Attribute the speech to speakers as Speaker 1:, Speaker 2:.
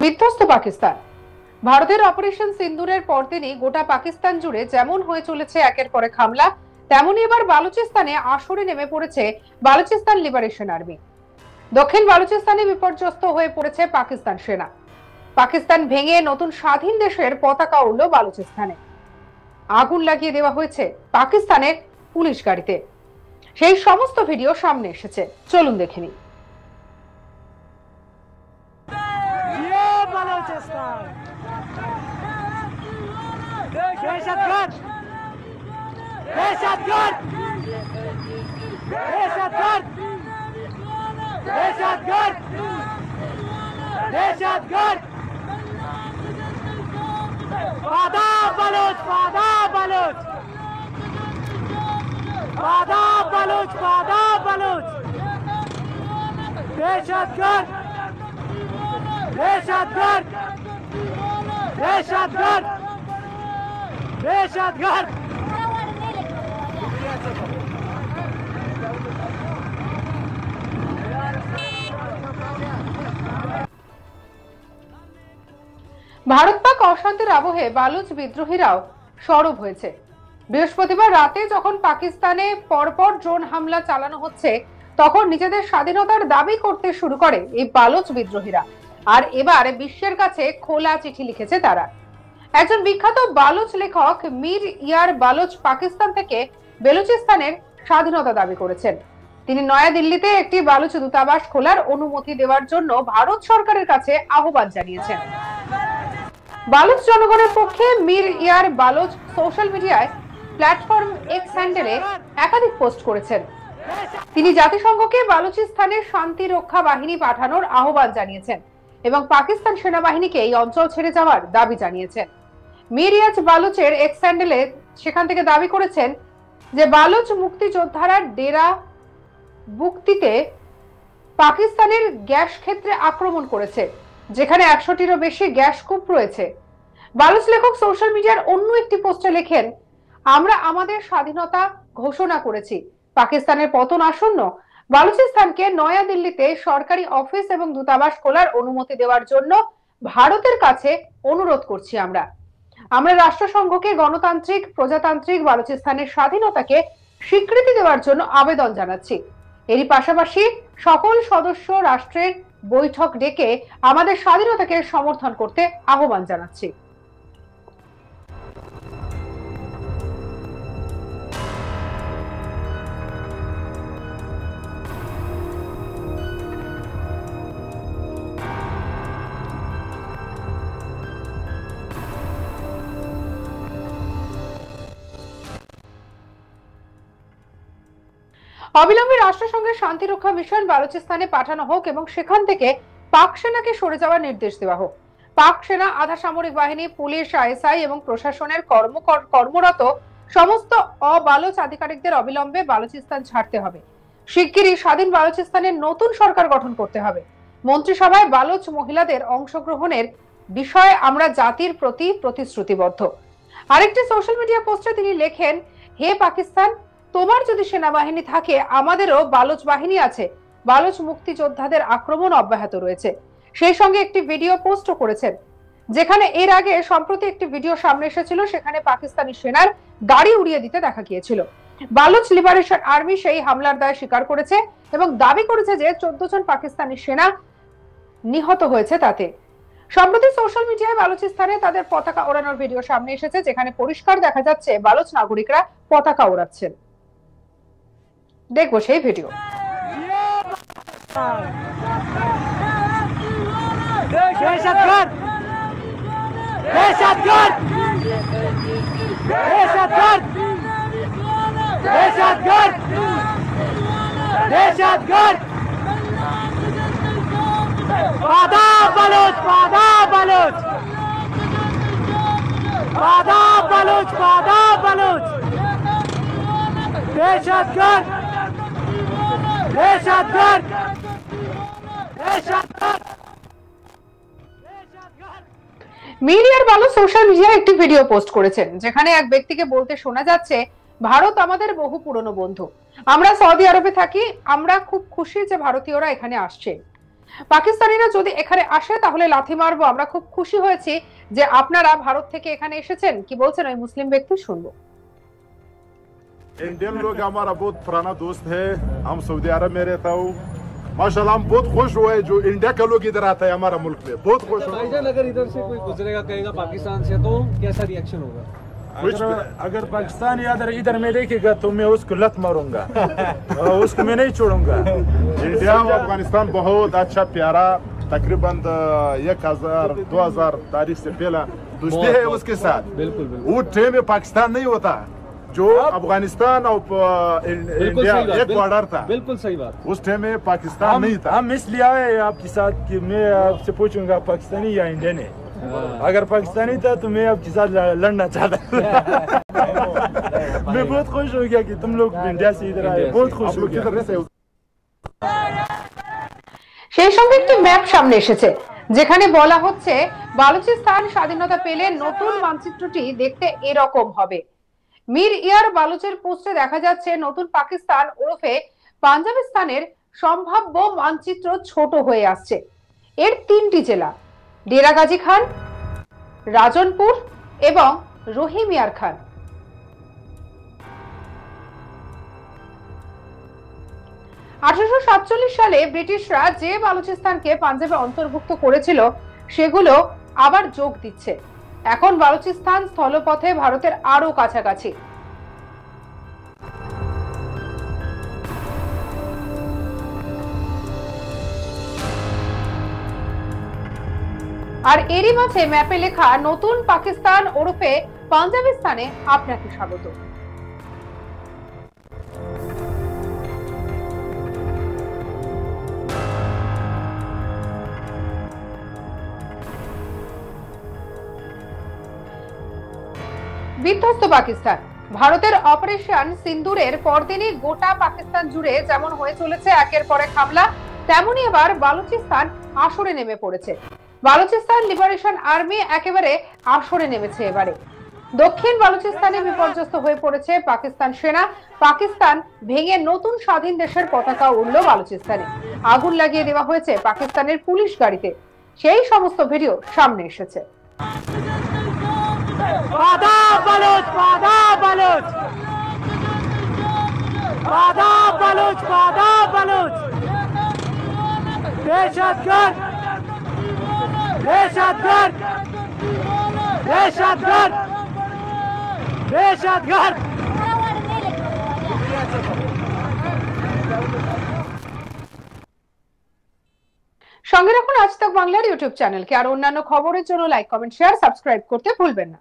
Speaker 1: বিধ্বস্ত পাকিস্তান। ভারতের অপারেশন সিন্দুরের পরদিনই গোটা পাকিস্তান জুড়ে যেমন হয়ে চলেছে একের পর এক হামলা, তেমনি এবার বালুচিস্তানে আসরে নেমে পড়েছে বালুচিস্তান লিবারেশন আর্মি। দক্ষিণ বালুচিস্তানে বিপর্যস্ত হয়ে পড়েছে পাকিস্তান সেনা। পাকিস্তান ভেঙে নতুন স্বাধীন দেশের পতাকা উড়ল বালুচিস্তানে। আগুন লাগিয়ে দেওয়া হয়েছে পাকিস্তানের পুলিশ গাড়িতে। সেই সমস্ত ভিডিও সামনে এসেছে, চলুন দেখে নিই। ভারত পাক অশান্তির আবহে বালুচ বিদ্রোহীরাও সরব হয়েছে। বৃহস্পতিবার রাতে যখন পাকিস্তানে পরপর ড্রোন হামলা চালানো হচ্ছে, তখন নিজেদের স্বাধীনতার দাবি করতে শুরু করে এই বালুচ বিদ্রোহীরা। আর এবার বিশ্বের কাছে খোলা চিঠি লিখেছে তারা। একজন বিখ্যাত বালুচ লেখক মীর ইয়ার বালুচ পাকিস্তান থেকে বেলুচিস্তানের স্বাধীনতা দাবি করেছেন। তিনি নয়াদিল্লিতে একটি বালুচ দূতাবাস খোলার অনুমতি দেওয়ার জন্য ভারত সরকারের কাছে আহ্বান জানিয়েছেন। বালুচ জনগণের পক্ষে মীর ইয়ার বালুচ সোশ্যাল মিডিয়ায় প্ল্যাটফর্ম এক্স হ্যান্ডেলে একাধিক পোস্ট করেছেন। তিনি জাতিসংঘকে বালুচিস্তানের শান্তি রক্ষা বাহিনী পাঠানোর আহ্বান জানিয়েছেন এবং পাকিস্তান সেনাবাহিনীকে এই অঞ্চল ছেড়ে যাওয়ার দাবি জানিয়েছেন। মীর ইয়াজ বালুচের এক্স হ্যান্ডেলে সেখান থেকে দাবি করেছেন যে বালুচ মুক্তিযোদ্ধারা ডেরা বুকতিতে পাকিস্তানের গ্যাস ক্ষেত্রে আক্রমণ করেছে, যেখানে 100টিরও বেশি গ্যাস কূপ রয়েছে। বালুচ লেখক সোশ্যাল মিডিয়ার অন্য একটি পোস্টে লেখেন, আমরা আমাদের স্বাধীনতা ঘোষণা করেছি, পাকিস্তানের পতন আসন্ন, বালুচিস্তানকে নয়াদিল্লিতে সরকারি অফিস এবং দূতাবাস খোলার অনুমতি দেওয়ার জন্য ভারতের কাছে অনুরোধ করছি। আমরা রাষ্ট্রসংঘকে গণতান্ত্রিক প্রজাতান্ত্রিক বালুচিস্তানের স্বাধীনতাকে স্বীকৃতি দেওয়ার জন্য আবেদন জানাচ্ছি। এরই পাশাপাশি সকল সদস্য রাষ্ট্রের বৈঠক ডেকে আমাদের স্বাধীনতাকে সমর্থন করতে আহ্বান জানাচ্ছি। অবিলম্বে রাষ্ট্রসংঘের শান্তিরক্ষা মিশন বালুচিস্তানে পাঠানো হোক এবং সেখান থেকে পাক সেনাকে সরে যাওয়ার নির্দেশ দেওয়া হোক। পাক সেনা, আধা সামরিক বাহিনী, পুলিশ, আইএসআই এবং প্রশাসনের কর্মরত সমস্ত অবালুচ আধিকারিকদের অবিলম্বে বালুচিস্তান ছাড়তে হবে। শিগগিরই স্বাধীন বালুচিস্তানের নতুন সরকার গঠন করতে হবে। মন্ত্রিসভায় বালুচ মহিলাদের অংশগ্রহণের বিষয়ে আমরা জাতির প্রতি প্রতিশ্রুতিবদ্ধ। আরেকটি সোশ্যাল মিডিয়া পোস্টে তিনি লেখেন, হে পাকিস্তান, তোমার যদি সেনাবাহিনী থাকে, আমাদেরও বালুচ বাহিনী আছে। বালুচ মুক্তিযোদ্ধাদের আক্রমণ অব্যাহত রয়েছে। সেই সঙ্গে একটি ভিডিও পোস্ট করেছেন, যেখানে এর আগে সম্প্রতি একটি ভিডিও সামনে এসেছিল, সেখানে পাকিস্তানি সেনার গাড়ি উড়িয়ে দিতে দেখা গিয়েছিল। বালুচ লিবারেশন আর্মি সেই হামলার দায় স্বীকার করেছে এবং দাবি করেছে যে 14 জন পাকিস্তানি সেনা নিহত হয়েছে তাতে। সম্প্রতি সোশ্যাল মিডিয়ায় বালুচিস্তানে তাদের পতাকা ওড়ানোর ভিডিও সামনে এসেছে, যেখানে পরিষ্কার দেখা যাচ্ছে বালুচ নাগরিকরা পতাকা ওড়াচ্ছেন। দেখবো সেই ভিডিও। মীর ইয়ার বালুচ সোশ্যাল মিডিয়ায় একটি ভিডিও পোস্ট করেছেন, যেখানে এক ব্যক্তিকে বলতে শোনা যাচ্ছে, ভারত আমাদের বহু পুরনো বন্ধু, আমরা সৌদি আরবে থাকি, আমরা খুব খুশি যে ভারতীয়রা এখানে আসছে। পাকিস্তানিরা যদি এখানে আসে তাহলে লাথি মারবো, আমরা খুব খুশি হয়েছি যে আপনারা ভারত থেকে এখানে এসেছেন। কি বলছেন ওই মুসলিম ব্যক্তি, শুনবো।
Speaker 2: इंडियन लोग हमारा बहुत पुराना दोस्त है, हम सऊदी अरब में रहता हूँ। माशाल्लाह हम बहुत खुश हुए जो इंडिया के लोग इधर आता है हमारा मुल्क में, बहुत खुश हुए।
Speaker 3: भाईजान अगर इधर से कोई गुजरेगा कहेगा पाकिस्तान से, तो कैसा रिएक्शन होगा?
Speaker 4: अगर पाकिस्तानी इधर में देखेगा तो मैं उसको लत मारूंगा उसको मैं नहीं छोड़ूंगा।
Speaker 2: इंडिया और अफगानिस्तान बहुत अच्छा प्यारा, तकरीबन 1000-2000 तारीख से पहला दोस्ती है उसके साथ।
Speaker 3: बिल्कुल
Speaker 2: वो टाइम में पाकिस्तान नहीं होता, जो अफगानिस्तान और इंडिया एक बॉर्डर था।
Speaker 3: बिल्कुल सही बात।
Speaker 2: उस टाइम में पाकिस्तान नहीं था।
Speaker 4: हम इसलिए आए आपके साथ कि मैं आपसे पूछूंगा पाकिस्तानी या इंडियन है। अगर पाकिस्तानी था तो मैं आपके साथ लड़ना चाहता मैं बहुत खुश हो गया कि तुम लोग इंडिया से इधर आए, बहुत खुश हो गया।
Speaker 1: সেই সঙ্গে একটি ম্যাপ সামনে এসেছে যেখানে বলা হচ্ছে বালুচিস্তান স্বাধীনতা পেলে নতুন মানচিত্রটি দেখতে এরকম হবে। মীর ইয়ার বালুচের পোস্টে দেখা যাচ্ছে নতুন পাকিস্তান ওরফে পাঞ্জাবিস্তানের সম্ভাব্য মানচিত্র ছোট হয়ে আসছে। এর 3টি জেলা, ডেরা গাজী খান, রাজনপুর এবং রহিমিয়ার খান। 1847 সালে ব্রিটিশরা যে বালুচিস্তানকে পাঞ্জাবে অন্তর্ভুক্ত করেছিল সেগুলো আবার যোগ দিচ্ছে। এখন বালুচিস্তান স্থলপথে ভারতের আরো কাছাকাছি। আর এরই মাঝে ম্যাপে লেখা নতুন পাকিস্তান ওরফে পাঞ্জাবিস্তানে আপনাকে স্বাগত। বিধ্বস্ত পাকিস্তান। ভারতের অপারেশন সিন্দুরের পরদিনই গোটা পাকিস্তান জুড়ে যেমন হয়ে চলেছে একের পর এক হামলা, তেমনি এবার বালুচিস্তান আসরে নেমে পড়েছে। বালুচিস্তান লিবারেশন আর্মি একেবারে আসরে নেমেছে এবারে। দক্ষিণ বালুচিস্তানে বিপর্যস্ত হয়ে পড়েছে পাকিস্তান সেনা। পাকিস্তান ভেঙে নতুন স্বাধীন দেশের পতাকা উড়ল বালুচিস্তানে। আগুন লাগিয়ে দেওয়া হয়েছে পাকিস্তানের পুলিশ গাড়িতে। সেই সমস্ত ভিডিও সামনে এসেছে।
Speaker 5: आदाब बलोच, आदाब बलोच, आदाब बलोच, आदाब बलोच, दहशतगर्द, दहशतगर्द, दहशतगर्द, दहशतगर्द।
Speaker 1: সঙ্গে রাখুন আজ তাক বাংলার ইউটিউব চ্যানেলকে। আর অন্যান্য খবরের জন্য লাইক, কমেন্ট, শেয়ার, সাবস্ক্রাইব করতে ভুলবেন না।